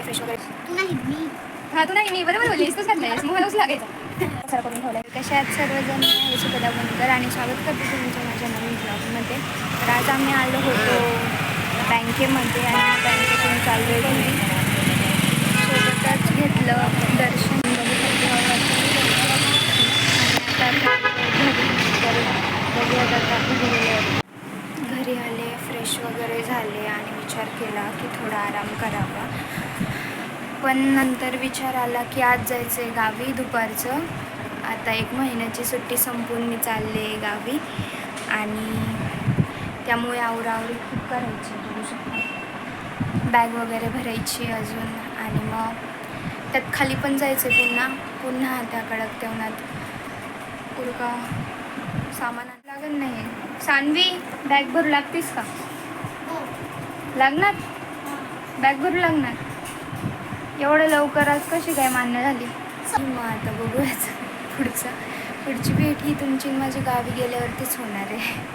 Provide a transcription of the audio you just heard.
Fresh वगैरे. तू नाही मी. तू नाही मी बरोबर बोलली तूच घातलायस मग मलाच लागायचा. सर करून ठेवलं. कशा आहेत सर्वजण. हे सुखदा बनकर आणि स्वागत करते तुमच्या माझ्या नवीन ब्लॉगमध्ये. तर आज आम्ही आलो होतो बँकेमध्ये आणि बँकेतून चाललो आहे घरी. सोबतच घेतलं दर्शन घरी आले, फ्रेश वगैरे झाले आणि विचार केला की थोडा आराम करावा. पण नंतर विचार आला की आज जायचं आहे गावी दुपारचं. आता 1 महिन्याची सुट्टी संपून मी चालले गावी आणि त्यामुळे आवरावरी खूप करायची. करू शकता बॅग वगैरे भरायची अजून आणि मग त्यात खाली पण जायचं पुन्हा त्या कडक तेवणात उरका सामान लागत नाही. सानवी बॅग भरू लागतीस का? लागणार बॅग भरू लागणार. एवढं लवकर आज कशी काय मान्य झाली? मग आता बघूयाच पुढची भेट ही तुमची माझी गावी गेल्यावरतीच होणार आहे.